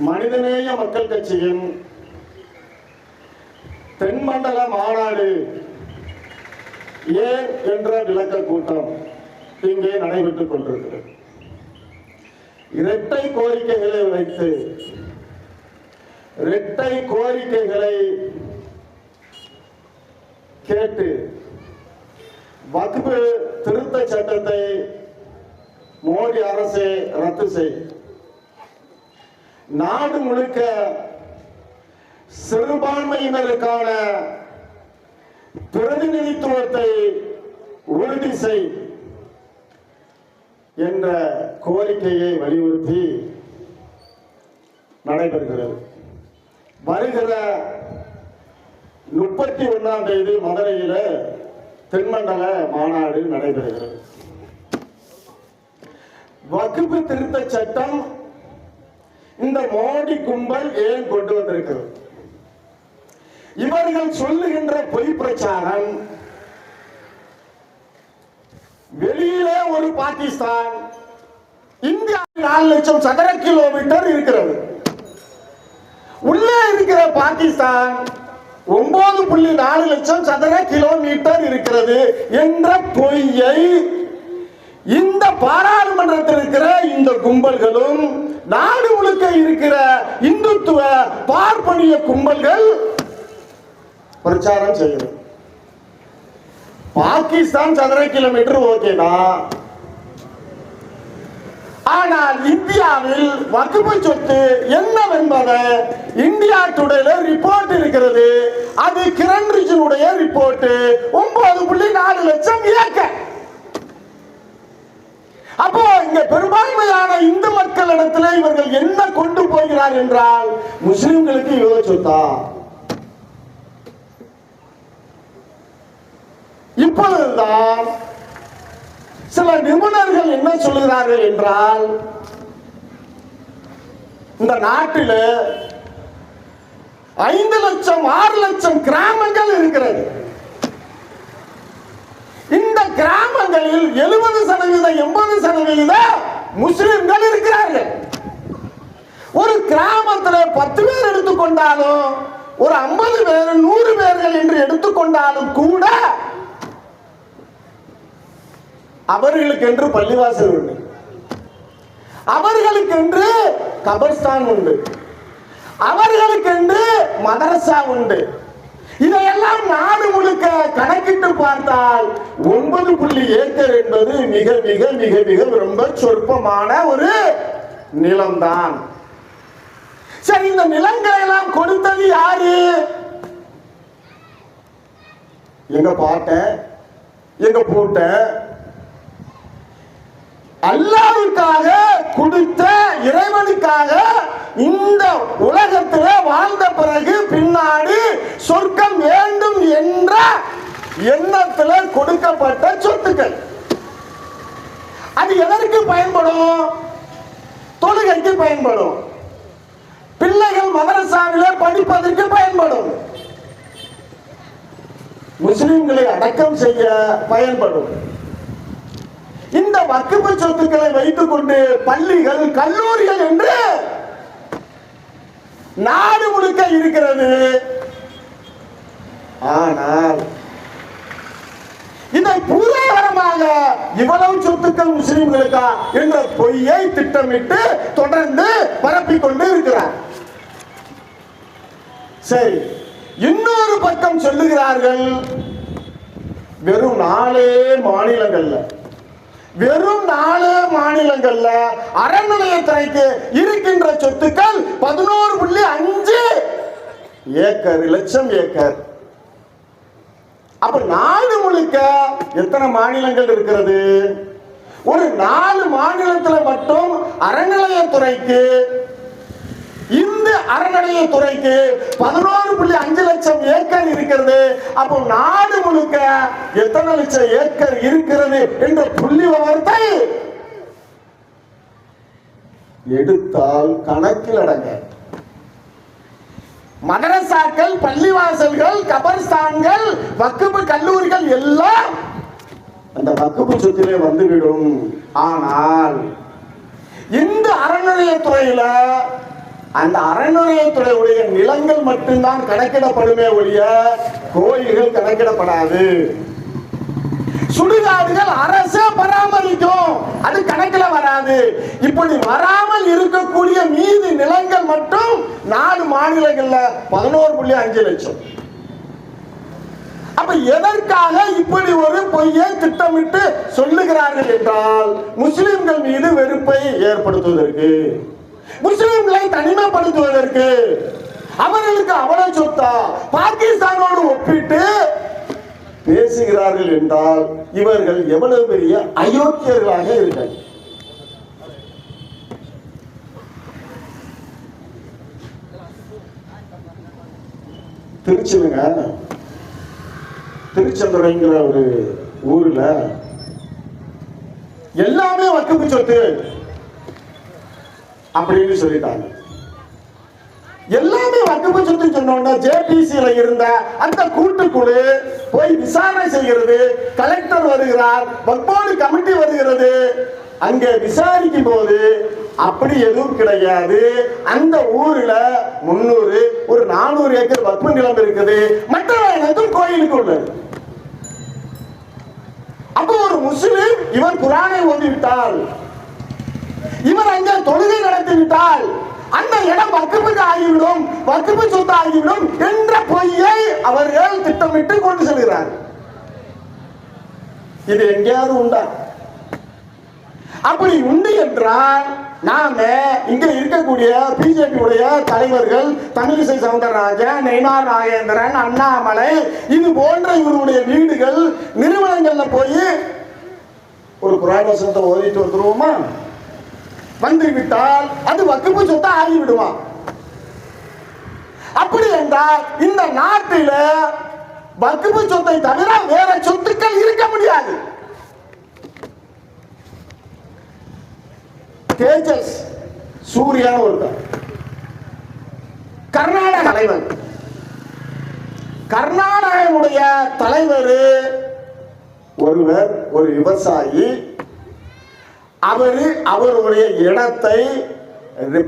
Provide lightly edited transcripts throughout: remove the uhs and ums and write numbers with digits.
மனிதநேய மக்கள் கட்சியின் தென்மண்டல மாநாடு ஏன் என்ற விளக்க கூட்டம் இங்கே நடைபெற்றுக் கொண்டிருக்கிறது. இரட்டை கோரிக்கைகளை வைத்து இரட்டை கோரிக்கைகளை கேட்டு வக்ஃப் திருத்த சட்டத்தை மோடி அரசு ரத்து செய், நாடு முழுக்க சிறுபான்மையினருக்கான பிரதிநிதித்துவத்தை உறுதி செய் என்ற கோரிக்கையை வலியுறுத்தி நடைபெறுகிறது. வருகிற 31ஆம் தேதி மதுரையில் தென்மண்டல மாநாடு நடைபெறுகிறது. வக்ஃப் திருத்த சட்டம் இந்த மோடி கும்பல் ஏன் கொண்டு வந்திருக்கிறது? இவர்கள் சொல்லுகின்ற பொய் பிரச்சாரம், வெளியிலே ஒரு பாகிஸ்தான், இந்தியா 4 லட்சம் சதுர கிலோமீட்டர் இருக்கிறது, உள்ளே இருக்கிற பாகிஸ்தான் 9.4 லட்சம் சதுர கிலோமீட்டர் இருக்கிறது என்ற பொய்யை இந்த பாராளுமன்றத்தில் இருக்கிற இந்த கும்பல்களும் நாடு முழுக்க இருக்கிற இந்துத்துவ பார்ப்பனிய கும்பல்கள் பிரச்சாரம் செய்யும். பாகிஸ்தான் சதுர கிலோமீட்டர் ஓகேனா, ஆனால் இந்தியாவில் வக்ஃப் சொத்து என்னவென்பதை இந்தியா டுடேல ரிப்போர்ட் இருக்கிறது. அது கிரண் ரிஜிஜுடைய ரிப்போர்ட். 9.4 லட்சம் ஏக்கர். அப்போ இங்க பெரும்பான்மையான இந்து மக்களிடத்தில் இவர்கள் என்ன கொண்டு போகிறார் என்றால், முஸ்லிம்களுக்கு இவ்வளவு சொத்தா? இப்பொழுதுதான் சில நிபுணர்கள் என்ன சொல்கிறார்கள் என்றால், இந்த நாட்டில் 5 லட்சம் 6 லட்சம் கிராமங்கள் இருக்கிறது. இந்த கிராமங்களில் 70% 80% முஸ்லிம்கள் இருக்கிறார்கள். ஒரு கிராமத்தில் 10 பேர் எடுத்துக்கொண்டாலும், ஒரு 50 பேர் 100 பேர்கள் என்று எடுத்துக்கொண்டாலும் கூட அவர்களுக்கென்று பள்ளிவாசல் உண்டு, அவர்களுக்கென்று கபர்ஸ்தான் உண்டு, அவர்களுக்கென்று மதரசா உண்டு. இதையெல்லாம் நாடு முழுக்க கணக்கிட்டு பார்த்தால் 9 ஏக்கர் என்பது மிக மிக மிக மிக ரொம்ப சொற்பமான ஒரு நிலம்தான். சரி, இந்த நிலங்களை எல்லாம் கொடுத்தது யாரு? எங்க பாட்ட, எங்க பூட்ட, அல்லாஹ்வுக்காக கொடுத்த இறைவனுக்காக இந்த உலகத்திலே வாழ்ந்த பிறகு பின்னாடி சொர்க்கம் வேண்டும் என்ற எண்ணத்தில் கொடுக்கப்பட்ட சொத்துக்கள். அது எதற்கு பயன்படும்? தொழுகைக்கு பயன்படும், பிள்ளைகள் மதரசாவிலே படிப்பதற்கு பயன்படும், முஸ்லிம்களை அடக்கம் செய்ய பயன்படும். இந்த வக்ஃப் சொத்துக்களை வைத்துக் கொண்டு பள்ளிகள் கல்லூரிகள் என்று நாடு முழுக்க இருக்கிறது. ஆனால் இதை பூர்வகரமாக இவ்வளவு சொத்துக்கள் முஸ்லிம்களுக்கா என்ற பொய்யை திட்டமிட்டு தொடர்ந்து பரப்பிக் கொண்டு இருக்கிறார். சரி, இன்னொரு பக்கம் சொல்லுகிறார்கள், வெறும் 4 மாநிலங்கள்ல, வெறும் 4 மாநிலங்கள்ல அறநிலையத்துறைக்கு இருக்கின்ற சொத்துக்கள் 11.5 ஏக்கர் லட்சம் ஏக்கர். அப்ப நாடு முழுக்க எத்தனை மாநிலங்கள் இருக்கிறது? ஒரு 4 மாநிலத்தில் மட்டும் அறநிலையத்துறைக்கு, இந்த அறநிலையத்துறைக்கு 11.5 லட்சம் ஏக்கர் இருக்கிறது. அப்போ நாடு முழுக்க எத்தனை லட்சம் ஏக்கர் இருக்கிறது என்ற புள்ளி விவரத்தை எடுத்தால் கணக்கில் அடங்க. மதரசாக்கள், பள்ளிவாசல்கள், கபர்ஸ்தான்கள், வக்ஃப் கல்லூரிகள் எல்லாம் அந்த வக்குப்பு சொத்திலே வந்துவிடும். ஆனால் இந்த அறநிலையத்துறையில அந்த அறநிலையத்துறையுடைய நிலங்கள் மட்டும்தான் கணக்கிடப்படுமே ஒழிய கோயில்கள் கணக்கிடப்படாது. சுடுகாடுகள் அரசே பராமரிக்கும், அது கணக்கில் வராது. இப்படி வராமல் இருக்கக்கூடிய மீதி நிலங்கள் மட்டும் 4 மாநிலங்கள்ல 11.5 லட்சம். அப்ப எதற்காக இப்படி ஒரு பொய்யை திட்டமிட்டு சொல்லுகிறார்கள் என்றால், முஸ்லிம்கள் மீது வெறுப்பை ஏற்படுத்துவதற்கு, முஸ்லிம்களை தனிமைப்படுத்துவதற்கு. அவர்களுக்கு அவ்வளவு சொத்தா பாகிஸ்தானோடு ஒப்பிட்டு பேசுகிறார்கள் என்றால் இவர்கள் எவ்வளவு பெரிய அயோக்கியர்களாக இருக்காங்க. திருச்செந்துறைங்கிற ஒரு ஊர்ல எல்லாமே வக்குப்பு சொத்து அப்படின்னு சொல்லிட்டாங்க. எல்லாமே வக்குப்பு சொத்து சொன்ன ஜேபிசியில இருந்த அந்த கூட்டுக்குழு போய் விசாரணை செய்கிறது. கலெக்டர் வருகிறார், வக்போர்டு கமிட்டி வருகிறது. அங்க விசாரிக்கும் போது அப்படி எதுவும் கிடையாது. அந்த ஊர்ல 300 ஒரு 400 ஏக்கர் வக்பு நிலம் இருக்குது. மற்ற அனைத்தும் கோயிலுக்கு உள்ளது. அப்போ ஒரு முஸ்லிம் இவர் குர்ஆனை ஓதிவிட்டால், இவர் அங்கே தொழுகை நடத்திவிட்டால் அந்த இடம் வக்குப்புக்கு ஆகிவிடும், வக்குப்பு சொத்து ஆகிவிடும் என்ற பொய்யை அவர்கள் திட்டமிட்டு கொண்டு செல்கிறார். இது எங்கேயாவது உண்டா? அப்படி உண்டு என்றால் நாம இங்க இருக்கக்கூடிய பிஜேபி உடைய தலைவர்கள் தமிழிசை சவுந்தரராஜன், நயினார் நாகேந்திரன், அண்ணாமலை இது போன்ற இவருடைய வீடுகள் நிறுவனங்கள்ல போய் ஒரு குர்ஆன் வசனத்தை ஓதிட்டு வந்துருவோமா? வந்து விட்டால் அது வக்குப்பு சொத்தா ஆகிவிடுமா? அப்படி என்றால் இந்த நாட்டில வக்குப்பு சொத்தை தவிர வேற சொத்துக்கள் இருக்க முடியாது. தேஜஸ் சூர்யா ஒருத்தர் கர்நாடக தலைவர். கர்நாடகனுடைய தலைவர் ஒருவர் ஒரு விவசாயி. அவருடைய இடத்தை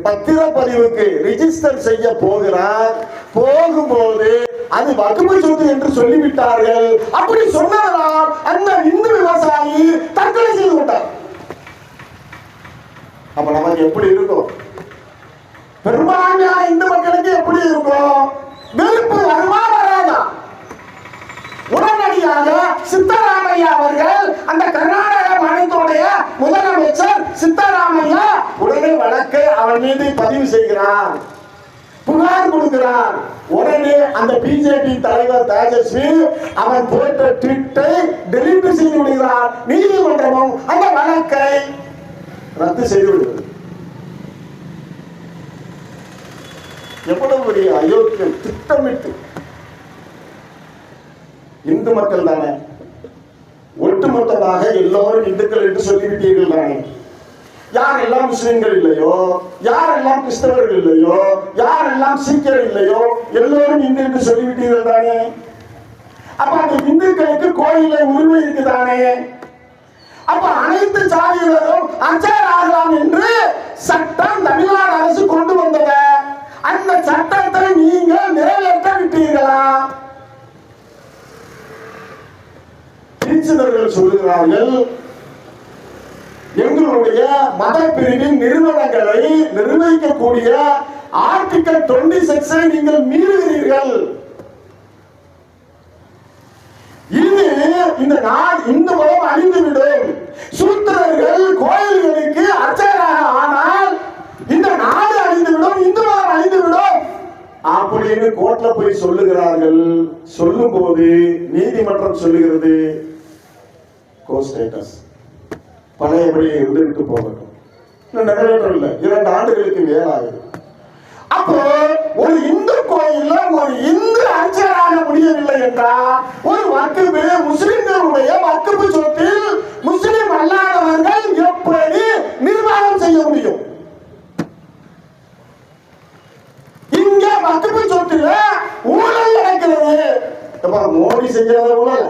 பத்திரப்பதிவுக்கு ரிஜிஸ்டர் செய்ய போகிறார். போகும்போது அது வக்குப்பு சொத்து என்று சொல்லிவிட்டார்கள். அப்படி சொன்னதால் அந்த இந்து விவசாயி தற்கொலை செய்து விட்டார். அப்ப நமக்கு எப்படி இருக்கும்? பெரும்பான்மையான இந்து மக்களுக்கு எப்படி இருக்கும்? வெறுப்பு வருமா வராதா? உடனடியாக சித்தராமையா அவர்கள், அந்த கர்நாடக மாநிலத்துடைய முதலமைச்சர் சித்தராமையா உடனே வழக்கை அவன் மீது பதிவு செய்கிறார், புகார் கொடுக்கிறார். உடனே அந்த பிஜேபி தலைவர் தேஜஸ்வி அவன் போட்ட ட்வீட்டை டெலீட் செய்து விடுகிறார். நீதிமன்றமும் அந்த வழக்கை ரத்து செய்து விடுகிறது. எவ்வளவு பெரிய அயோக்கியம்! திட்டமிட்டு இந்து மக்கள் தானே, ஒட்டுமொத்தமாக எல்லோரும் இந்துக்கள் என்று சொல்லிவிட்டீர்கள் தானே. யாரெல்லாம் முஸ்லிம்கள் இல்லையோ, யாரெல்லாம் கிறிஸ்தவர்கள் இல்லையோ, யாரெல்லாம் சீக்கியர் இல்லையோ, எல்லோரும் இந்து என்று சொல்லிவிட்டீர்கள் தானே. அப்ப அந்த இந்துக்களுக்கு கோயில உரிமை இருக்குதானே. அப்ப அனைத்து சாதியினரும் அர்ச்சகர் ஆகலாம் என்று சட்டம் தமிழ்நாடு அரசு கொண்டு வந்தத, அந்த சட்டத்தை நீங்கள் நிறைவேற்ற விட்டீர்களா? தீட்சிதர்கள் சொல்லுகிறார்கள், எங்களுடைய மத பிரிவின் நிறுவனங்களை நிர்வகிக்கக்கூடிய ஆர்டிகல் 26 நீங்கள் மீறுகிறீர்கள். இது இந்த நாடு இந்து மதம் அழிந்துவிடும். சூத்திரர்கள் கோயில்களுக்கு அர்ச்சகராக ஆனால் இந்த நாடு அழிந்துவிடும், இந்து மதம் அழிந்துவிடும் அப்படின்னு கோர்ட்ல போய் சொல்லுகிறார்கள். சொல்லும் போது நீதிமன்றம் சொல்லுகிறது, கோ ஸ்டேட்டஸ் பழையபடி இருந்துவிட்டு போகட்டும். நிறைவேற்றவில்லை, 2 ஆண்டுகளுக்கு மேலாகுது. அப்போ ஒரு இந்து கோயில்ல ஒரு இந்து அர்ச்சகராக முடியவில்லை என்றால் ஒரு வக்குப்பு முஸ்லிம்களுடைய வக்குப்பு சொத்தில் முஸ்லிம் அல்லாதவர்கள் எப்படி நிர்வாகம் செய்ய முடியும்? இங்க வக்குப்பு சொத்துல ஊழல் நடக்கிறது. மோடி செஞ்சத ஊழல்,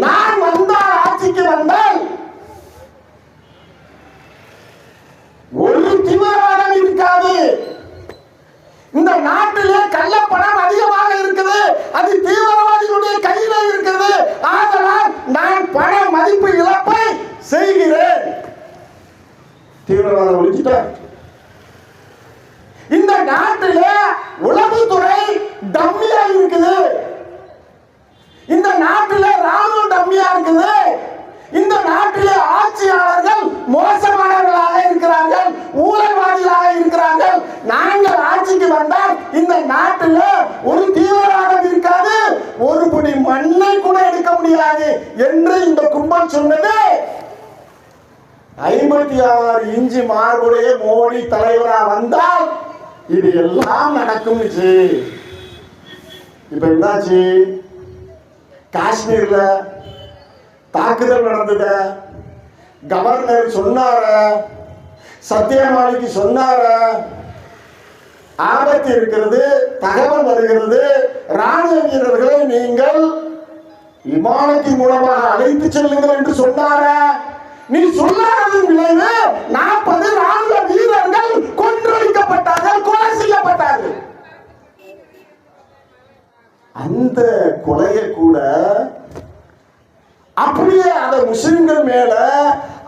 நான் வந்தால், ஆட்சிக்கு வந்தால் ஒரு தீவிரவாதம் இருக்காது. இந்த நாட்டிலே கள்ளப்பணம் அதிகமாக இருக்குது, அது தீவிரவாதிகளுடைய கையில இருக்குது. ஆதலால் நான் பண மதிப்பு இழப்பை செய்கிறேன். தீவிரவாதம் ஒழிச்சிட்டார். இந்த நாட்டிலே உளவுத்துறை டம்மியா இருக்குது, இந்த நாட்டிலே ராணுவம் டம்மியா இருக்குது, இந்த நாட்டிலே ஆட்சியாளர்கள் மோசமானவர்களாக இருக்கிறார்கள், ஊழல்வாதிகளாக இருக்கிறார்கள். நாங்கள் ஆட்சிக்கு வந்தால் இந்த நாட்டில் ஒரு தீவிரவாதம் இருக்காது, ஒரு பிடி மண்ணை கூட எடுக்க முடியாது என்று இந்த கும்பல் சொன்னது. 56 இன்ச்சு மார்புடைய மோடி தலைவரா வந்தால் இது எல்லாம் நடக்கும். இப்ப என்னாச்சு? காஷ்மீர்ல தாக்குதல் நடந்தது. கவர்னர் சொன்னார, சத்தியமாலிக்கு சொன்னார, ஆபத்து இருக்கிறது, தகவல் வருகிறது, ராணுவ வீரர்களை நீங்கள் விமானத்தின் மூலமாக அழைத்து செல்லுங்கள் என்று சொன்னார. நீ சொல்லாததன் விளைவு 40 ராணுவ வீரர்கள் கொன்றொழிக்கப்பட்டார்கள், கொலை செய்யப்பட்டார்கள். அந்த கொலையை கூட அப்படியே அதை முஸ்லிம்கள் மேல,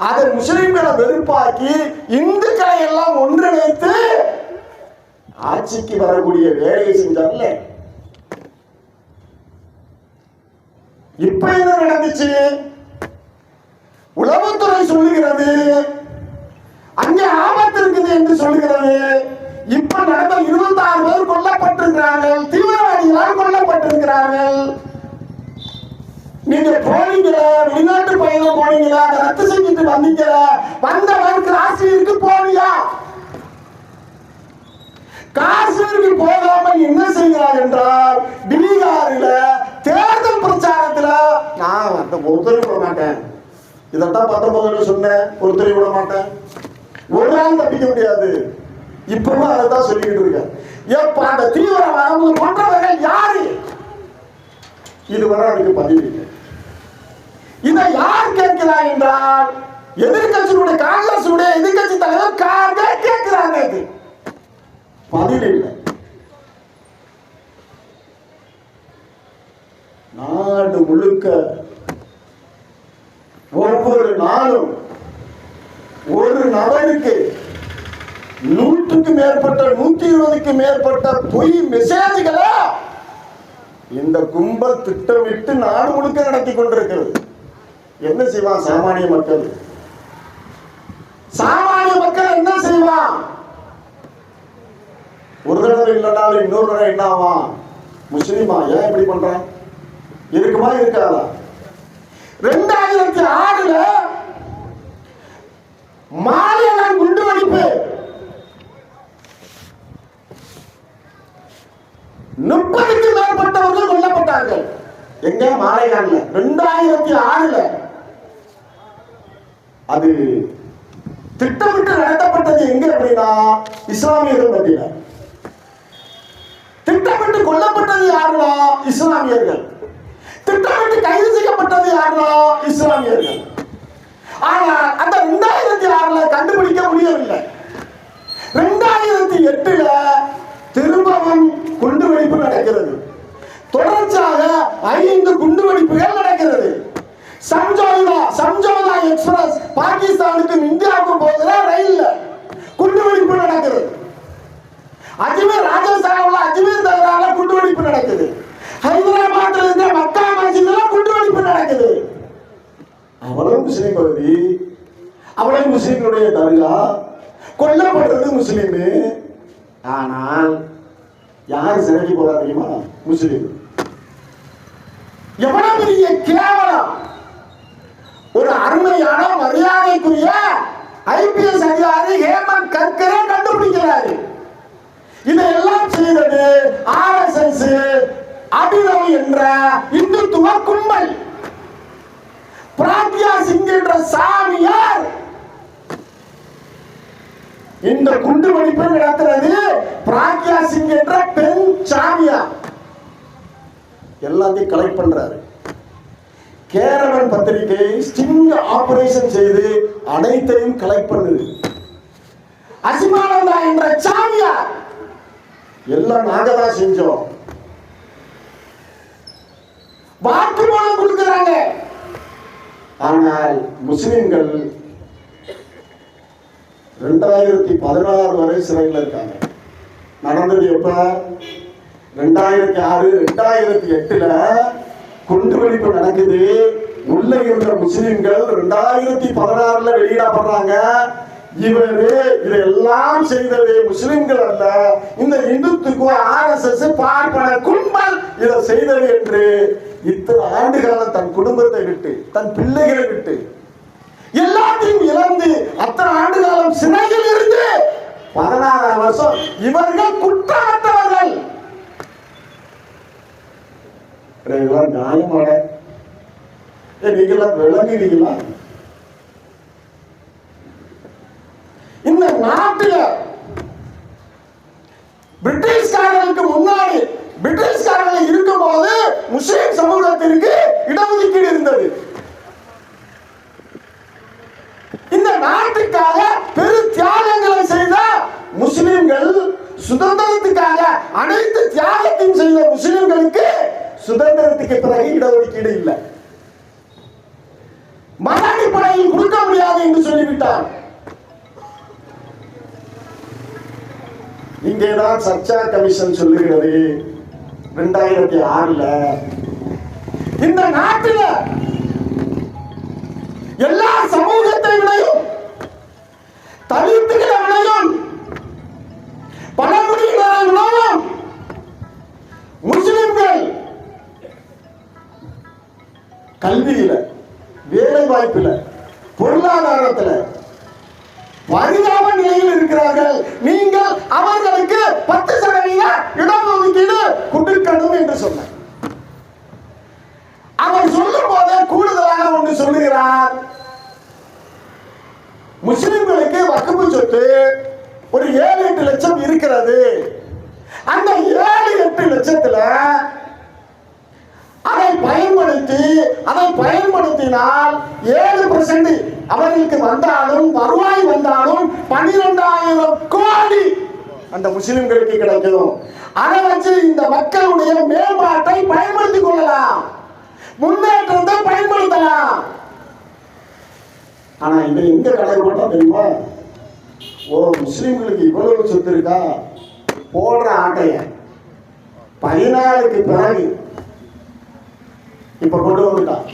அதை முஸ்லிம்களை வெறுப்பாக்கி இந்துக்களை எல்லாம் ஒன்றிணைத்து ஆட்சிக்கு வரக்கூடிய வேலையை செஞ்சார்ல. இப்ப என்ன நடந்துச்சு? உளவுத்துறை சொல்லுகிறது அங்கே ஆபத்து இருக்குது என்று சொல்லுகிறது. இப்ப நடந்த 26 பேர் கொல்லப்பட்டிருக்கிறார்கள், தீவிரவாதிகளால் கொல்லப்பட்டிருக்கிறார்கள். நீங்க போனீங்களா, வெளிநாட்டு பயணம் போனீங்களா, ரத்து செஞ்சுட்டு வந்தீங்களா, வந்தவன் காஷ்மீருக்கு போனியா? காஷ்மீருக்கு போகாமல் என்ன செய்கிறார் என்றால், பீகாரில் தேர்தல் பிரச்சாரத்தில் நான் அந்த ஒருத்தரை விட மாட்டேன், இதைத்தான் 19 சொன்னேன், ஒருத்தரை விட மாட்டேன், ஒரு நாள் தப்பிக்க முடியாது. இப்பவும் அதை தான் சொல்லிக்கிட்டு இருக்கேன். எப்ப அந்த தீவிரவாதம் கொன்றவர்கள் யாரு? இதுவரை அதுக்கு பதிவு இல்லை. இதை யார் கேட்கிறார் என்றால், எதிர்கட்சியுடைய காங்கிரஸ் எதிர்கட்சி தலைவர் கார்கே கேட்கிறாங்க. இது பதில் இல்லை. நாடு முழுக்க ஒவ்வொரு நாளும் ஒரு நபருக்கு 100க்கு மேற்பட்ட 120க்கு மேற்பட்ட பொய் மெசேஜ்களை இந்த கும்பல் திட்டமிட்டு நாடு முழுக்க நடத்தி கொண்டிருக்கிறது. என்ன செய்வான் சாமானிய மக்கள்? சாமானிய மக்கள் என்ன செய்வான்? ஒரு தடவை இல்லைனாலும் இன்னொரு தடவை என்ன ஆவான்? முஸ்லிமா ஏன் இப்படி பண்றான்? இருக்குமா இருக்காதா? 2006 மாலையெல்லாம் குண்டு வெடிப்பு, 30க்கு மேற்பட்டவர்கள் கொல்லப்பட்டார்கள். எங்க? மாலைகான்ல 2006. அது திட்டமிட்டு நடத்தப்பட்டது எங்க அப்படின்னா இஸ்லாமியர்கள் மத்தியில. திட்டமிட்டு கொல்லப்பட்டது யாருன்னா இஸ்லாமியர்கள். திட்டமிட்டு கைது செய்யப்பட்டது யாருன்னா இஸ்லாமியர்கள். ஆனா அந்த 2006 கண்டுபிடிக்க முடியவில்லை. 2008 திரும்பவும் குண்டுவெடிப்பு நடக்கிறது. தொடர்ச்சியாக 5 குண்டுவெடிப்புகள் நடக்கிறது. சம்ஜோதா எக்ஸ்பிரஸ் பாகிஸ்தானுக்கும் இந்தியாவுக்கும் போகிற ரயில்ல குண்டுவெடிப்பு நடக்கிறது. அஜ்மீர் ராஜஸ்தான் உள்ள அஜ்மீர் தகரால குண்டுவெடிப்பு நடக்குது. ஹைதராபாத்ல இருந்த மக்கா மஸ்ஜித்ல குண்டுவெடிப்பு நடக்குது. அவ்வளவு முஸ்லிம் பகுதி, அவ்வளவு முஸ்லிம்களுடைய தர்கா, கொல்லப்படுறது முஸ்லிம். ஆனால் யார் சிறைக்கு போறா தெரியுமா? முஸ்லிம். எவ்வளவு பெரிய கேவலம்! ஒரு அருமையான மரியாதைக்குரிய ஐபிஎஸ் அதிகாரி ஹேமந்த் கர்கரே கண்டுபிடிக்கிறாரு. இதையெல்லாம் செய்தது RSS அபினவ் என்ற இந்துத்துவ கும்பல். பிராக்யா சிங் என்ற சாமியார் இந்த குண்டு வெடிப்பை நடத்துறது. பிராக்யா சிங் என்ற பெண் சாமியார் எல்லாத்தையும் கலெக்ட் பண்றாரு. கேரவன் பத்திரிகை ஸ்டிங் ஆபரேஷன் செய்து அனைத்தையும் கலெக்ட் பண்ணுது. அசிமானந்தா என்ற சாமியார் எல்லாம் நாங்க தான் செஞ்சோம். வாக்குமூலம் கொடுக்கிறாங்க. ஆனால் முஸ்லிம்கள் 2016 வரை சிறையில் இருக்காங்க. நடந்தது எப்ப? 2006 2008ல குண்டுவெடிப்பு நடக்குது. உள்ள இருந்த முஸ்லிம்கள் 2016ல வெளியிடப்படுறாங்க. இவரு இதெல்லாம் செய்தது முஸ்லிம்கள் அல்ல, இந்த இந்துத்துக்கு RSS பார்ப்பன கும்பல் இதை செய்தது என்று இத்தனை ஆண்டுகாலம் தன் குடும்பத்தை விட்டு, தன் பிள்ளைகளை விட்டு எல்லாத்தையும் இழந்து அத்தனை ஆண்டு காலம் சிறையில் இருந்து 16 வருஷம் இவர்கள் குற்றமற்றவர்கள். நியாயமான நீங்களாம் விளங்குறீங்களா? இந்த நாட்டில் பிரிட்டிஷ்காரர்களுக்கு முன்னாடி பிரிட்டிஷ்காரர்கள் இருக்கும் போது முஸ்லிம் சமூகத்திற்கு இடஒதுக்கீடு இருந்தது. இந்த நாட்டுக்காக பெரு தியாகங்களை செய்த முஸ்லிம்கள், சுதந்திரத்துக்காக அனைத்து தியாகத்தையும் செய்த முஸ்லிம்களுக்கு சுதந்திரத்துக்கு பிறகு இடஒதுக்கீடு இல்லை. மத அடிப்படையில் கொடுக்க முடியாது என்று சொல்லிவிட்டார். இங்கேதான் சர்ச்சா கமிஷன் சொல்லுகிறது 2006ல இந்த நாட்டில் எல்லா சமூகத்தை விடையும், தலித்துகளை விடையும், பழங்குடியினரை விடையும் முஸ்லிம்கள் கல்வியில, வேலை வாய்ப்புல, பொருளாதாரத்துல பரிதாப நிலையில் இருக்கிறார்கள். நீங்கள் அவர்களுக்கு 10% இடஒதுக்கீடு கொடுக்கணும் என்று சொன்னார். அவர் சொல்லும் போதே கூடுதலாக ஒன்று சொல்லுகிறார். முஸ்லிம்களுக்கு வக்ஃப் சொத்து ஒரு 7-8 லட்சம் இருக்கிறது. அந்த 7-8 லட்சத்துல அதை பயன்படுத்தினால் 7% அவர்களுக்கு வந்தாலும், வருவாய் வந்தாலும் 12,000 கோடி அந்த முஸ்லிம்களுக்கு கிடைக்கும். அதை வச்சு இந்த மக்களுடைய மேம்பாட்டை பயன்படுத்திக் கொள்ளலாம், முன்னேற்றத்தை பயன்படுத்தலாம். ஆனா இதை எங்க கடை போட்டா தெரியுமா? முஸ்லிம்களுக்கு இவ்வளவு சொத்து இருக்கா, போடுற ஆட்டைய 14க்கு பிறகு இப்ப கொண்டு வந்துட்டான்.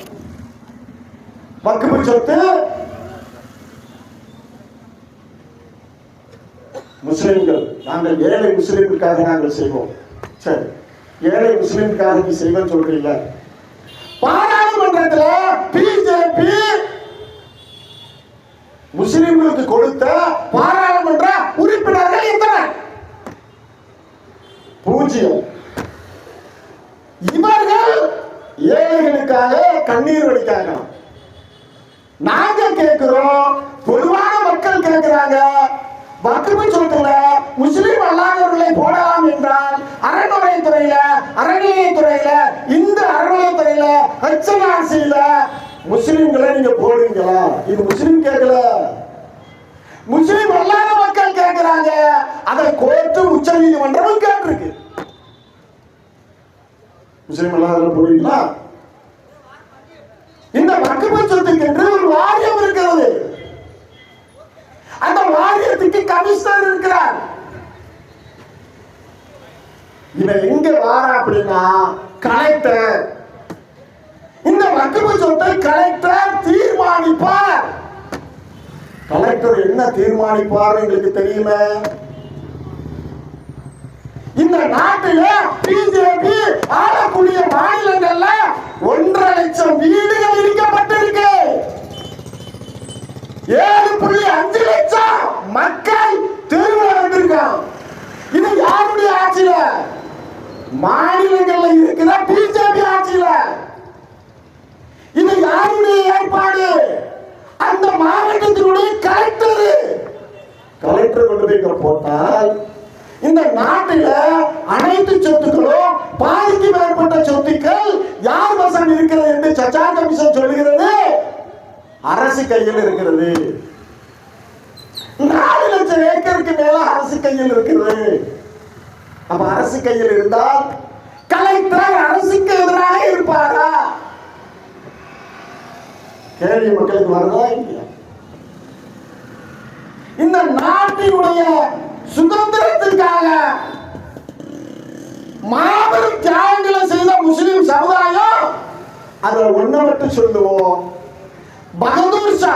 வக்ஃப் சொத்து முஸ்லிம்கள், நாங்கள் ஏழை முஸ்லிம்களுக்காக நாங்கள் செய்வோம். சரி, ஏழை முஸ்லிம்களுக்காக நீ செய்வேன்னு சொல்றீங்க. பாராளுமன்றத்தில் பிஜேபி முஸ்லிம்களுக்கு கொடுத்த பாராளுமன்ற உறுப்பினர்கள் எத்தனை? 0. இவர்கள் ஏழைகளுக்காக கண்ணீர் வடிக்காங்க. நாங்க கேட்கிறோம், பொதுவான மக்கள் கேட்கிறாங்க, வக்ஃப் சொத்துல முஸ்லிம் அல்லாதவர்களை போடலாம் என்றால் அறநிலையத்துறையில, இந்த அறநிலையத்துறையில HRCல முஸ்லிம்களை நீங்க போடுவீங்களா? இது முஸ்லிம் கேட்கல, முஸ்லிம் அல்லாத மக்கள் கேட்கிறாங்க. அதை கோர்ட்டு உச்ச நீதிமன்றம் கேட்டிருக்கு. முஸ்லிம் அல்லாத போடுவீங்களா? இந்த வக்ஃப் சொத்துக்கு என்று ஒரு வாரியம் இருக்கிறது. அந்த வாரியத்துக்கு கமிஷனர் இருக்கிறார். இவன் எங்க வார அப்படின்னா கலெக்டர். இந்த வக்ஃப் சொத்தை கலெக்டர் தீர்மானிப்பார். கலெக்டர் என்ன தீர்மானிப்பார் எங்களுக்கு தெரியுமே. இந்த நாட்டில பிஜேபி ஆளக்கூடிய மாநிலங்கள்ல 1.5 லட்சம் வீடுகள் இடிக்கப்பட்டிருக்கு. 7.5 லட்சம் மக்கள் தெருவில் வந்திருக்காங்க. இது யாருடைய ஆட்சியில? மாநிலங்கள்ல இருக்கிற பிஜேபி ஆட்சியில. இது யாருடைய ஏற்பாடு? அந்த மாவட்டத்தினுடைய கலெக்டர் கொண்டு போய் போட்டால் இந்த நாட்டில அனைத்து சொத்துக்களும் பாதிக்கு மேற்பட்ட சொத்துக்கள் யார் வசம் இருக்கிறது என்று சர்ச்சா கமிஷன் அரசு கையில் இருக்கிறது. 4 லட்சம் ஏக்கருக்கு மேல அரசு கையில் இருக்கிறது. அப்ப அரசு கையில் இருந்தால் கலெக்டர் அரசுக்கு எதிராக இருப்பாரா? கேள்வி மக்களுக்கு வருதா இல்லையா? இந்த நாட்டினுடைய சுதந்திரத்திற்காக மாபெரும் தியாகங்களை செய்த முஸ்லிம் சமுதாயம் அதை ஒண்ண மட்டும் சொல்லுவோம். பகதூர் ஷா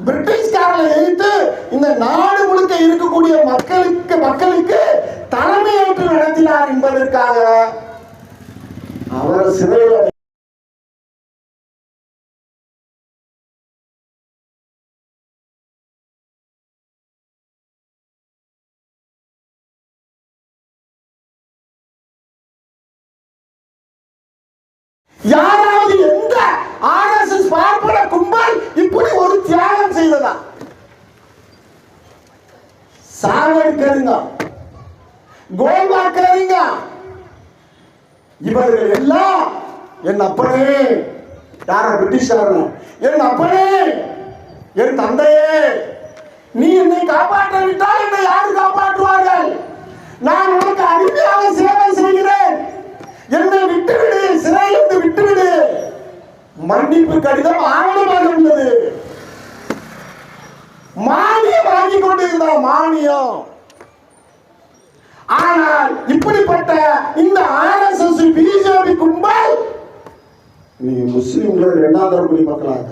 பிரிட்டிஷ்காரர்களை எதிர்த்து இந்த நாடு முழுக்க இருக்கக்கூடிய மக்களுக்கு தலைமையேற்று நடத்தினார் என்பதற்காக அவர் சிறையில் யாராவது எந்த RSS பார்ப்பன கும்பல் இப்படி ஒரு தியாகம் செய்ததா? சாவடிக்கருங்க, கோல்வாக்கருங்க, இவர்கள் எல்லாம் என் அப்பனே, யார பிரிட்டிஷ்காரன், என் அப்பனே, என் தந்தையே, நீ என்னை காப்பாற்ற விட்டால் என்னை யாரு காப்பாற்றுவார்கள்? நான் உனக்கு அடிமையாக சேவை செய்கிறேன், என்னை விட்டுவிடு, சிறையிலிருந்து விட்டுவிடு. மன்னிப்பு கடிதம் ஆவணமாக உள்ளது. மானியம் வாங்கி கொண்டிருந்தார், மானியம். ஆனால் இப்படிப்பட்ட இந்த RSS பிஜேபி கும்பல் நீங்க முஸ்லிம்கள் 2வது தர குடிமக்களாக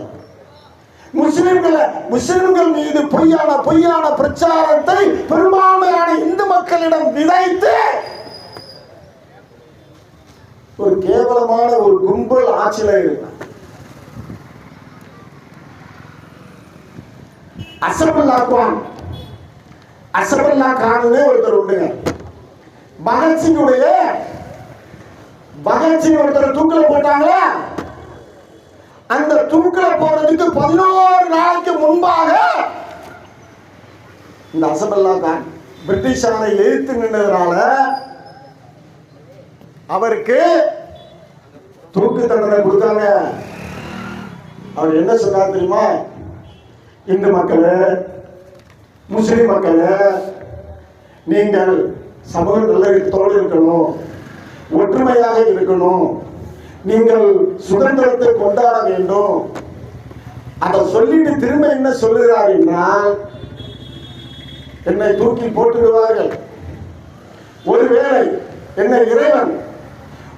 முஸ்லிம்கள் மீது பொய்யான பிரச்சாரத்தை பெரும்பான்மையான இந்து மக்களிடம் விதைத்து ஒரு கேவலமான ஒரு கும்பல் ஆட்சியில இருக்கு. அசபுல்லா கான் ஒருத்தர் உண்டுங்க. பகத்சிங் ஒருத்தர் தூக்கில போட்டாங்களா? அந்த தூக்கில போறதுக்கு 11 நாளைக்கு முன்பாக இந்த அசபுல்லா கான் பிரிட்டிஷாரை எதிர்த்து நின்றதுனால அவருக்கு தூக்கு தண்டனை கொடுத்தாங்க. அவர் என்ன சொன்னார் தெரியுமா? இந்து மக்களே, முஸ்லிம் மக்களே, நீங்கள் சமூக நல்லிணக்கத்தோடு இருக்கணும், ஒற்றுமையாக இருக்கணும், நீங்கள் சுதந்திரத்தை கொண்டாட வேண்டும். அதை சொல்லிட்டு திரும்ப என்ன சொல்லுகிறார் என்றால், என்னை தூக்கி போட்டுடுவார்கள். ஒருவேளை என்னை இறைவன்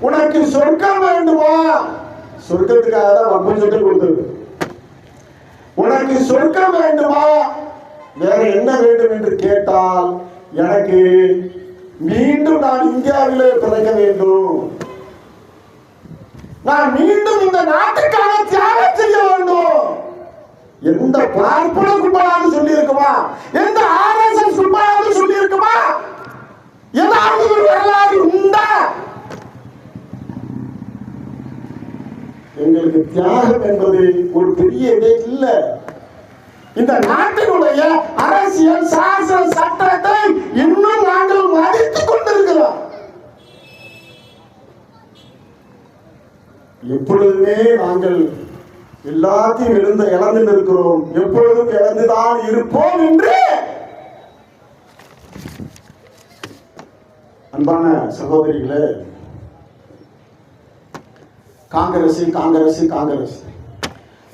உனக்கு சொர்க்கம் வேண்டுமா? சொர்க்கத்துக்காக தான் வம்பு சொல்லி கொடுத்தது. உனக்கு சொர்க்கம் வேண்டுமா, வேற என்ன வேண்டும் என்று கேட்டால், எனக்கு மீண்டும் நான் இந்தியாவிலே பிறக்க வேண்டும், நான் மீண்டும் இந்த நாட்டுக்காக தியாகம் செய்ய வேண்டும். எந்த பார்ப்பன கும்பலாவது சொல்லி இருக்குமா? எந்த RSS கும்பலாவது சொல்லி இருக்குமா? ஏதாவது ஒரு வரலாறு உண்டா? எங்களுக்கு தியாகம் என்பது ஒரு பெரிய இதே இல்ல. இந்த நாட்டினுடைய அரசியல் சாசன சட்டத்தை இன்னும் நாங்கள் மதித்துக் கொண்டிருக்கிறோம். எப்பொழுதுமே நாங்கள் எல்லாத்தையும் இழந்து இருக்கிறோம், எப்பொழுதும் இழந்துதான் இருப்போம் என்று அன்பான சகோதரிகளே, காங்கிரஸ்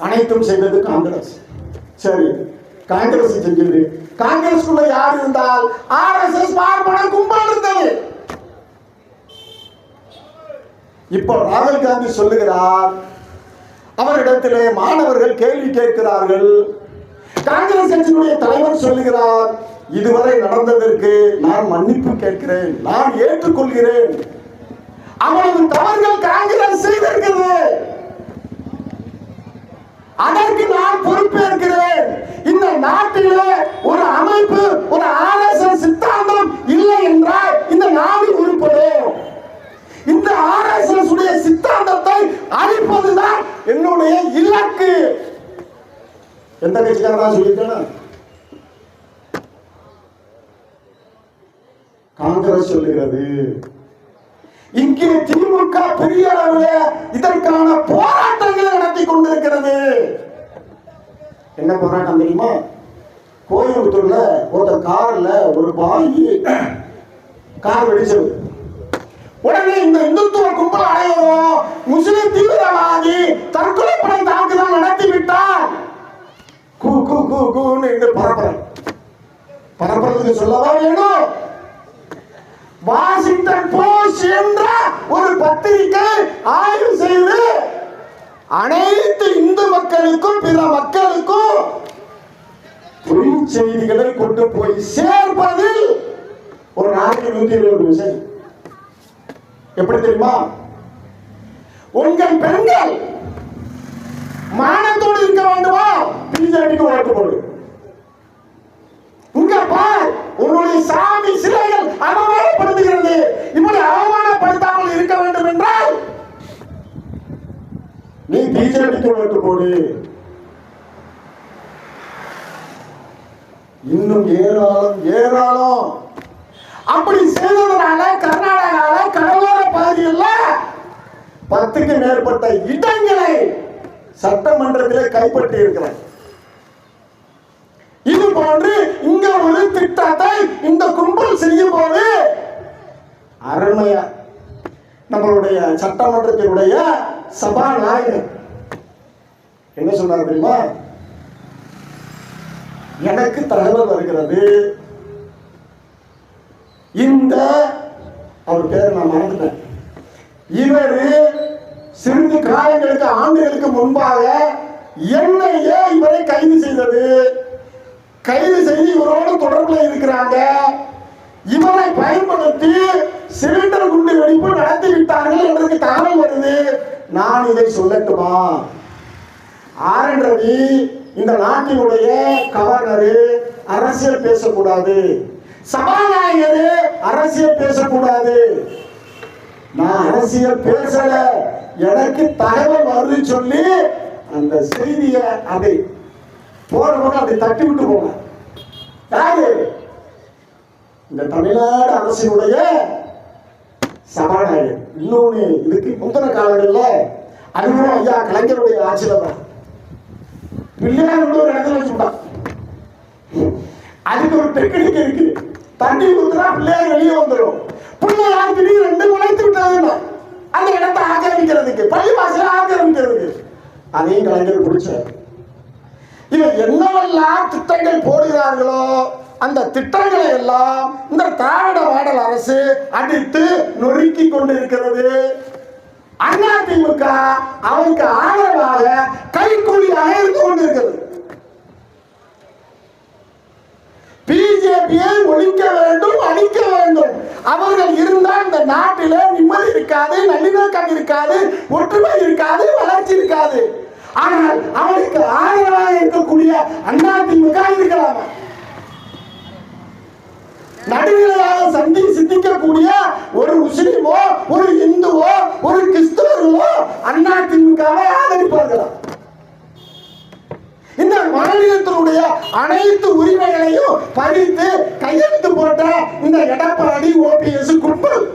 அனைத்தும் செய்தது காங்கிரஸ். சரி, காங்கிரஸ் செஞ்சது. காங்கிரஸ்க்குள்ள யார் இருந்தால் RSS பார்ப்பன கும்பல் இருந்தது. இப்போ ராகுல் காந்தி சொல்லுகிறார், அவரிடத்திலே மாணவர்கள் கேள்வி கேட்கிறார்கள். காங்கிரஸ் கட்சியினுடைய தலைவர் சொல்லுகிறார், இதுவரை நடந்ததற்கு நான் மன்னிப்பு கேட்கிறேன், நான் ஏற்றுக்கொள்கிறேன், அவரது தவறுகள் காங்கிரஸ் செய்திருக்கிறது, அதற்கு நான் பொறுப்பேற்கிறேன். இந்த நாட்டிலே ஒரு அமைப்பு, ஒரு RSS சித்தாந்தம் இல்லை என்றால் இந்த நாடு உருப்படும். இந்த RSS உடைய சித்தாந்தத்தை அழிப்பதுதான் என்னுடைய இலக்கு. எந்த கட்சிக்காரன் சொல்லிட்டேன்? காங்கிரஸ் சொல்லுகிறது. இங்கே திமுக பெரிய அளவில் இதற்கான போராட்டங்களை நடத்தி கொண்டிருக்கிறது. என்ன போராட்டம் தெரியுமா? கோயம்புத்தூர்ல ஒருத்தர் கார்ல ஒரு பாய் கார் வெடிச்சது. உடனே இந்த இந்துத்துவ கும்பல் அனைவரும் முஸ்லிம் தீவிரவாதி தற்கொலை படை தாக்குதல் நடத்தி விட்டார் என்று பரப்புறதுக்கு சொல்லவா வேணும்? வாஷிங்டன் போஸ்ட் என்ற ஒரு பத்திரிகை ஆய்வு செய்து அனைத்து இந்து மக்களுக்கும் பிற மக்களுக்கும் பொய் செய்திகளை கொண்டு போய் சேர்ப்பதில் ஒரு நாளைக்கு 120 விஷயம். எப்படி தெரியுமா? உங்கள் பெண்கள் மானத்தோடு இருக்க வேண்டுமா? பிஜேபிக்கு ஓட்டு போடு. உங்க பார், உங்களுடைய சாமி சிலைகள் அவமானப்படுத்துகிறது. இப்படி அவமானப்படுத்தாமல் இருக்க வேண்டும் என்றால் நீ பிஜேபிக்கு ஓட்டு போடு. இன்னும் ஏராளம் ஏராளம். அப்படி செய்ததனால கர்நாடகால கடலோர பகுதியில் 10க்கு மேற்பட்ட இடங்களை சட்டமன்றத்தில் கைப்பற்றி இருக்கிறார். இது போன்று இங்க ஒரு திட்டத்தை இந்த கும்பல் செய்யும் போது அருமையா நம்மளுடைய சட்டமன்றத்தினுடைய சபாநாயகர் என்ன சொன்னார் தெரியுமா? எனக்கு தகவல் வருகிறது, இந்த அவர் பேரை நான் மறந்துட்டேன், இவர் சிறிது காலங்களுக்கு ஆண்டுகளுக்கு முன்பாக என்னையே இவரை கைது செய்தது, கைது செய்து இவரோடு தொடர்புல இருக்கிறாங்க, இவரை பயன்படுத்தி சிலிண்டர் குண்டு வெடிப்பு நடத்தி விட்டார்கள் என்று தகவல் வருது, நான் இதை சொல்லட்டுமா? ஆர்.என். ரவி இந்த நாட்டினுடைய கவர்னர் அரசியல் பேசக்கூடாது, சபாநாயகர் அரசியல் பேசக்கூடாது. நான் அரசியல் பேசல, எனக்கு தகவல் வருது சொல்லி அந்த செய்தியை அதை போறவங்க அதை தட்டி விட்டு போன யாரு? இந்த தமிழ்நாடு அரசினுடைய சபாநாயகர். இன்னொன்னு இதுக்கு முந்தின காலங்களில் அதுவும் ஐயா கலைஞருடைய ஆட்சியில தான் பிள்ளையார் ஒரு இடத்துல வச்சுட்டான். அதுக்கு ஒரு டெக்னிக் இருக்கு. தண்ணி ஊத்துனா பிள்ளையார் வெளியே வந்துடும். பிள்ளையார் திடீர் 2 முளைத்து விட்டது அந்த இடத்தை ஆக்கிரமிக்கிறதுக்கு, பள்ளி வாசல ஆக்கிரமிக்கிறதுக்கு. அதையும் கலைஞர் பிடிச்சார். இவன் என்னவெல்லாம் திட்டங்கள் போடுகிறார்களோ அந்த திட்டங்களை எல்லாம் இந்த திராவிட மாடல் அரசு அடித்து நொறுக்கி கொண்டிருக்கிறது. அதிமுக அவருக்கு ஆதரவாக கைக்கூலியாக இருந்து கொண்டிருக்கிறது. பிஜேபியை ஒழிக்க வேண்டும், அழிக்க வேண்டும். அவர்கள் இருந்தால் இந்த நாட்டிலே நிம்மதி இருக்காது, நல்லிணக்கம் இருக்காது, ஒற்றுமை இருக்காது, வளர்ச்சி இருக்காது. ஆனால் அவருக்கு ஆதரவாக இருக்கக்கூடிய அதிமுக இருக்கலாம். நடுநிலையாக சிந்திக்கக்கூடிய ஒரு முஸ்லிமோ, ஒரு இந்துவோ, ஒரு கிறிஸ்தவர்களோ அதிமுகவை ஆதரிப்பார்களா? இந்த மாநிலத்தினுடைய அனைத்து உரிமைகளையும் பறித்து கையெழுத்து போட்ட இந்த எடப்பாடி ஓபிஎஸ் கும்பல்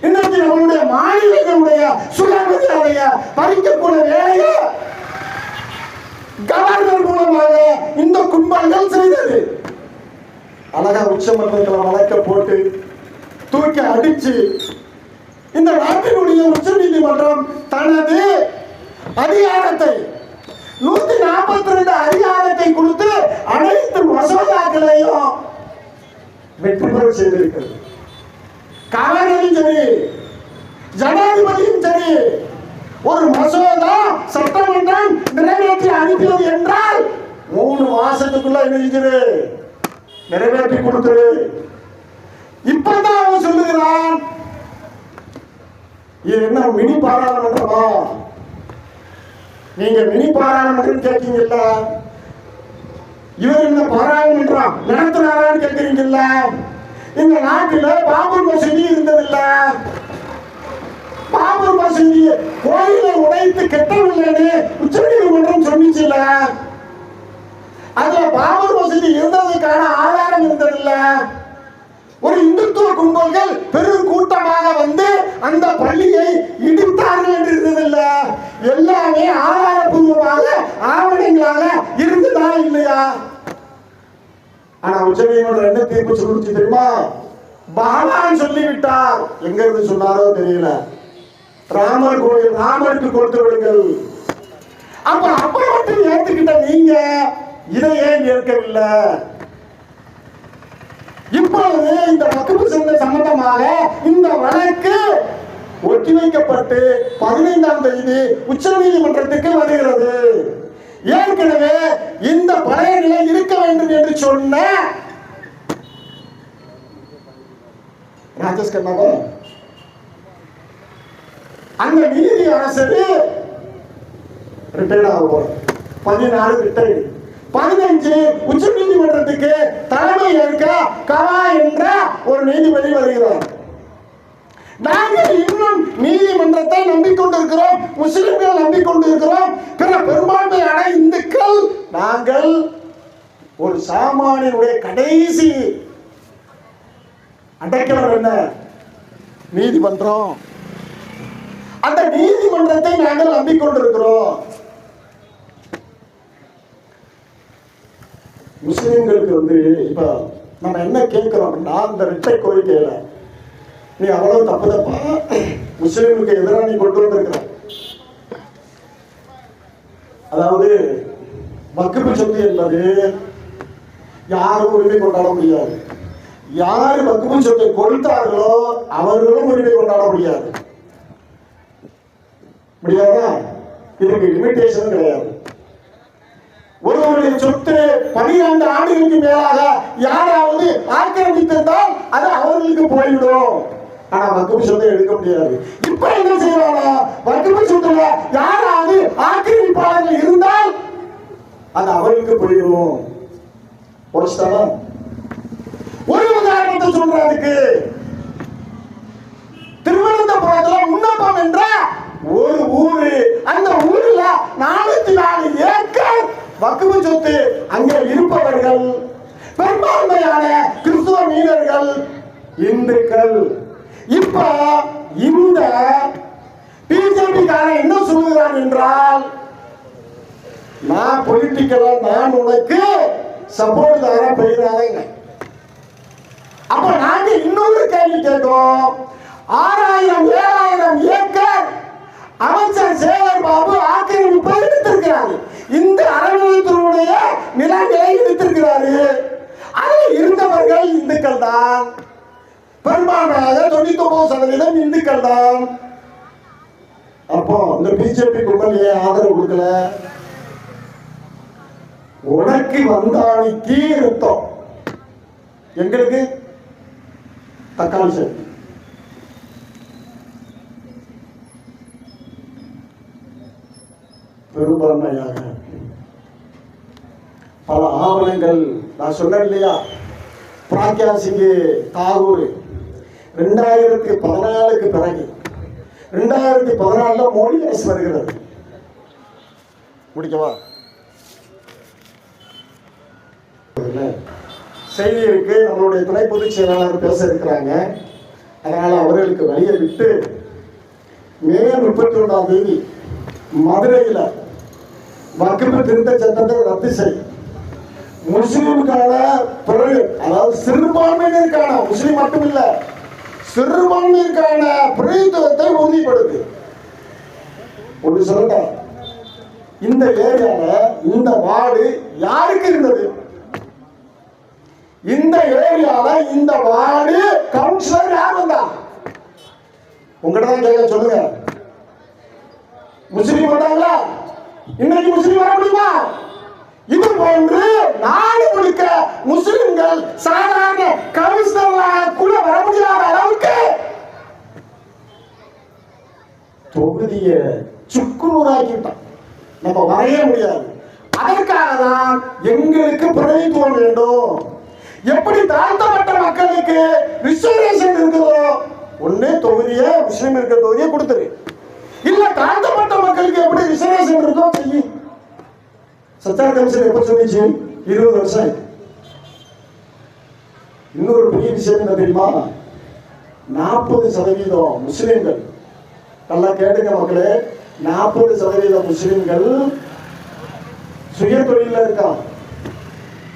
இன்னைக்கு நம்மளுடைய மாநிலங்களுடைய சுயமரியாதைய பறிக்கக்கூடிய வேலையை கவர்னர் மூலமாக இந்த கும்பல்கள் செய்தது. அழகா உச்சமன்றத்தில் வழக்க போட்டு தூக்கி அடிச்சு இந்த நாட்டினுடைய உச்ச நீதிமன்றம் தனது அதிகாரத்தை 142 அதிகாரத்தை கொடுத்து அனைத்து மசோதாக்களையும் வெற்றி பெற செய்திருக்கிறது. கவர்னரும் சரி, ஜனாதிபதியும் சரி, ஒரு மசோதா சட்டமன்றம் நிறைவேற்றி அனுப்பியது என்றால் 3 மாசத்துக்குள்ள என்ன நிறைவேற்றி கொடுத்தது. இப்பதான் அவன் சொல்லுகிறான், இது என்ன மினி பாராளுமன்றமா? நீங்க மினி பாராளுமன்றம் கேட்கீங்கல்ல, இவர் என்ன பாராளுமன்றம் நடத்துறாரான்னு கேட்கறீங்கல்ல. இந்த நாட்டில் பாபர் மசூதி இருந்ததில்ல, பாபர் மசூதி கோயிலை உடைத்து கட்டவில்லைன்னு உச்ச நீதிமன்றம் சொன்னிச்சுல்ல. அதுல பாபர் மசூதி இருந்ததுக்கான ஆதாரம் இருந்ததில்ல. ஒரு இந்துத்துவ கும்பல்கள் பெரும் கூட்டமாக வந்து அந்த பள்ளியை இடித்தார்கள் என்று இருந்ததில்ல. எல்லாமே ஆதாரபூர்வமாக ஆவணங்களாக இருக்குதா இல்லையா? ஆனா உச்சநீதிமன்றம் என்ன தீர்ப்பு சொல்லிச்சு தெரியுமா? பகவான் சொல்லிவிட்டார். எங்க இருந்து சொன்னாரோ தெரியல. ராமர் கோயில் ராமருக்கு கொடுத்து விடுங்கள். அப்ப மட்டும் ஏத்துக்கிட்ட நீங்க இதை ஏன் ஏற்கவில்லை? இப்பொழுது இந்த வக்ஃபு சொத்து சம்பந்தமாக இந்த வழக்கு ஒத்திவைக்கப்பட்டு 15ஆம் தேதி உச்ச நீதிமன்றத்துக்கு வருகிறது. ஏற்கனவே இந்த பழைய நிலை இருக்க வேண்டும் என்று சொன்ன ராஜேஷ் கண்ணாவா அந்த நீதி அரசு ரிட்டையர்ட் ஆக 14 ரிட்டையர்டு 15 உச்ச நீதிமன்றத்துக்கு தலைமை ஏற்க கவா என்ற ஒரு நீதிபதி வருகிறார். நாங்கள் இன்னும் நீதிமன்றத்தை நம்பிக்கொண்டிருக்கிறோம், முஸ்லிம்கள் நம்பிக்கொண்டிருக்கிறோம், பிற பெரும்பான்மையான இந்துக்கள். நாங்கள் ஒரு சாமானியனுடைய கடைசி அடைக்கலம் என்ன? நீதிமன்றம். அந்த நீதிமன்றத்தை நாங்கள் நம்பிக்கொண்டிருக்கிறோம். முஸ்லிம்களுக்கு இப்ப நம்ம என்ன கேட்கிறோம் அப்படின்னா, இந்த ரிட்டை கோரிக்கையில நீ அவ்வளவு தப்புதப்பா முஸ்லிமுக்கு எதிராக நீ கொண்டு வந்திருக்கிற. அதாவது வக்ஃபு சொத்து என்பது யாரும் உரிமை கொண்டாட முடியாது. யாரு வக்ஃபு சொத்தை கொடுத்தார்களோ அவர்களும் உரிமை கொண்டாட முடியாது. முடியாதா? இதுக்கு லிமிடேஷன் கிடையாது. ஒருவருடைய சொத்து 12 ஆண்டுகளுக்கு மேலாக யாராவது ஆக்கிரமித்திருந்தால் அது அவர்களுக்கு போய்விடும். ஆனா வக்ஃபு சொத்தை எடுக்க முடியாது. இப்ப என்ன செய்யறாங்க? வக்ஃபு சொத்துல யாராவது ஆக்கிரமிப்பாளர்கள் இருந்தால் அது அவர்களுக்கு போயிடும். ஒரு உதாரணத்தை சொல்றதுக்கு, திருவனந்தபுரத்துல முன்னப்பம் என்ற ஒரு ஊரு, அந்த ஊர்ல 404 ஏக்கர் வக்ஃபு சொத்து. அங்கே இருப்பவர்கள் பெரும்பான்மையான கிறிஸ்துவ மீனவர்கள், இந்துக்கள். இப்ப இந்த பிஜேபி காரன் என்ன சொல்லுகிறான் என்றால், நான் பொலிட்டிக்கலா நான் உனக்கு சப்போர்ட் தர போயிடாதீங்க. அப்ப நாங்க இன்னொரு கேள்வி கேட்கிறோம். 6000-7000 ஏக்கர் அமைச்சர் சேகர் பாபு ஆக்கிரமிப்பை எடுத்திருக்கிறாரு. இந்த அறநிலையத்துறையுடைய நிலங்களை எடுத்திருக்கிறாரு. அதில் இருந்தவர்கள் இந்துக்கள் தான். பெரும்பான்மையாக 99% இந்துக்கள் தான். அப்போ இந்த பிஜேபி கும்பல் ஏன் ஆதரவு கொடுக்கல? உனக்கு வந்தாணிக்கு ரத்தம், எங்களுக்கு தக்காளி சட்னி. பெரும்பான்மையாக பல ஆவணங்கள் நான் சொன்னேன் இல்லையா? பிராக்யா சிங் தாகூர் 2014க்கு பிறகு 2014 மோடி அரசு வருகிறது. முடிக்கவா? செய்தி இருக்கு. நம்மளுடைய துணை பொதுச் செயலாளர் பேச இருக்கிறாங்க. அதனால அவர்களுக்கு வழியை விட்டு மே 31ஆம் தேதி மதுரையில் வக்ஃபு திருத்த சட்டத்தை ரத்து செய், முஸ்லிமுக்கான பிறகு, அதாவது சிறுபான்மையினருக்கான, முஸ்லிம் மட்டும் இல்ல சிறுபான்மையினருக்கான பிரதித்துவத்தை உறுதிப்படுத்து. ஒன்று சொல்லுங்க, இந்த ஏரியால இந்த வார்டு யாருக்கு இருந்தது? இந்த ஏரியால இந்த வார்டு கவுன்சிலர் யார் வந்தா? உங்ககிட்ட தான் கேட்க, சொல்லுங்க. முஸ்லிம் வந்தாங்களா? இன்னைக்கு முஸ்லிம் வர முடியுமா? இது போன்று நாடு முழுக்க முஸ்லிம்கள் சாதாரண கவுன்சிலராக கூட வர முடியாத அளவுக்கு தொகுதியை சுக்குநூறாக்கிட்டான். நம்ம வரைய முடியாது. அதற்காக தான் எங்களுக்கு பிரதித்துவம் வேண்டும். எப்படி தாழ்த்தப்பட்ட மக்களுக்கு ரிசர்வேஷன் இருக்குதோ, ஒண்ணு தொகுதியை முஸ்லிம் இருக்க தொகுதியை கொடுத்துரு, இல்ல தாழ்த்தப்பட்ட மக்களுக்கு எப்படி ரிசர்வேஷன் இருக்கோ செய்யி. சச்சார் கமிஷன் எப்ப சொல்லிச்சு? 20 வருஷம். இன்னொரு பெரிய விஷயம் என்ன தெரியுமா? 40% முஸ்லிம்கள், நல்லா கேட்டுங்க மக்களே, 40% முஸ்லிம்கள் சுய தொழில இருக்கான்.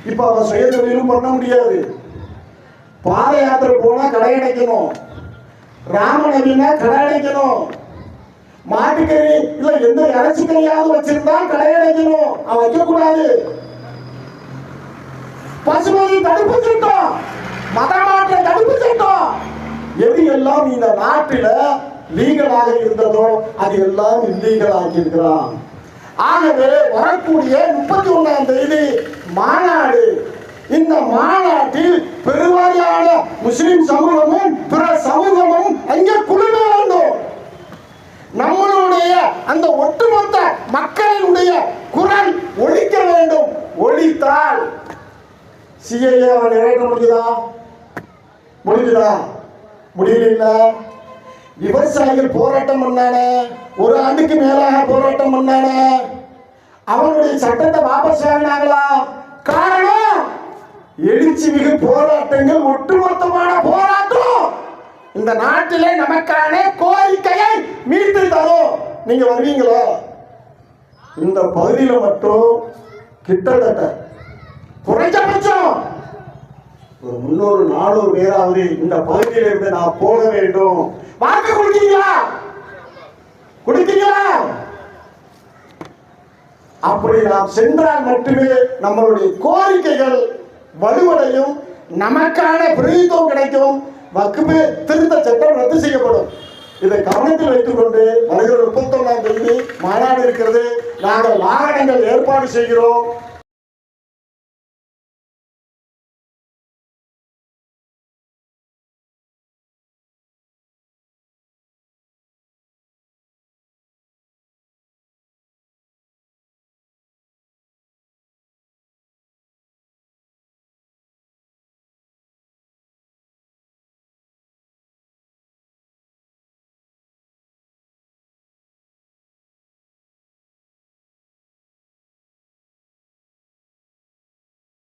இப்ப அவன் சுய தொழிலும் பண்ண முடியாது. பாத யாத்திரை போனா கடை அடைக்கணும், ராமநவீனா கடை அடைக்கணும், மாட்டுக்கறி இல்ல எந்த இறைச்சிக்கறியாவது வச்சிருந்தா கடை அடைக்கணும், அவன் வைக்க கூடாது. பசுமை தடுப்பு சட்டம், மதமாற்ற தடுப்பு சட்டம், எது எல்லாம் இந்த நாட்டில லீகலாக இருந்ததோ அது எல்லாம் இல்லீகல் ஆக்கி இருக்கிறான். ஆகவே வரக்கூடிய 31ஆம் தேதி மாநாடு, இந்த மாநாட்டில் பெருவாரியான முஸ்லிம் சமூகமும் பிற சமூகமும் அங்கே குழும வேண்டும். நம்மளுடைய அந்த ஒட்டுமொத்த மக்களுடைய குரல் ஒலிக்க வேண்டும். ஒலித்தால் சிஏஏ நிறைவேற்ற முடியுதா? முடியுதா? முடியல. விவசாயிகள் போராட்டம் பண்ணானே, ஒரு ஆண்டுக்கு மேலாக போராட்டம் பண்ணானே, அவனுடைய சட்டத்தை வாபஸ் வாங்கினாங்களா? காரணம் எழுச்சி மிகு போராட்டங்கள், ஒட்டுமொத்தமான போராட்டம். இந்த நாட்டிலே நமக்கான கோரிக்கையை மீட்டு தரும். நீங்க வருவீங்களா? இந்த பகுதியில மட்டும் கிட்டத்தட்ட குறைஞ்சபட்சம் ஒரு 300-400 பேராவது இந்த பகுதியில் இருந்து நான் போக வேண்டும். வாக்கு கொடுத்தீங்களா? கொடுத்தீங்களா? அப்படி நாம் சென்றால் மட்டுமே நம்மளுடைய கோரிக்கைகள் வலுவடையும், நமக்கான பிரதித்துவம் கிடைக்கும், வக்ஃபு திருத்த சட்டம் ரத்து செய்யப்படும். இதை கவனத்தில் வைத்துக் கொண்டு வருகிற 31ஆம் தேதி மாநாடு இருக்கிறது. நாங்கள் வாகனங்கள் ஏற்பாடு செய்கிறோம்.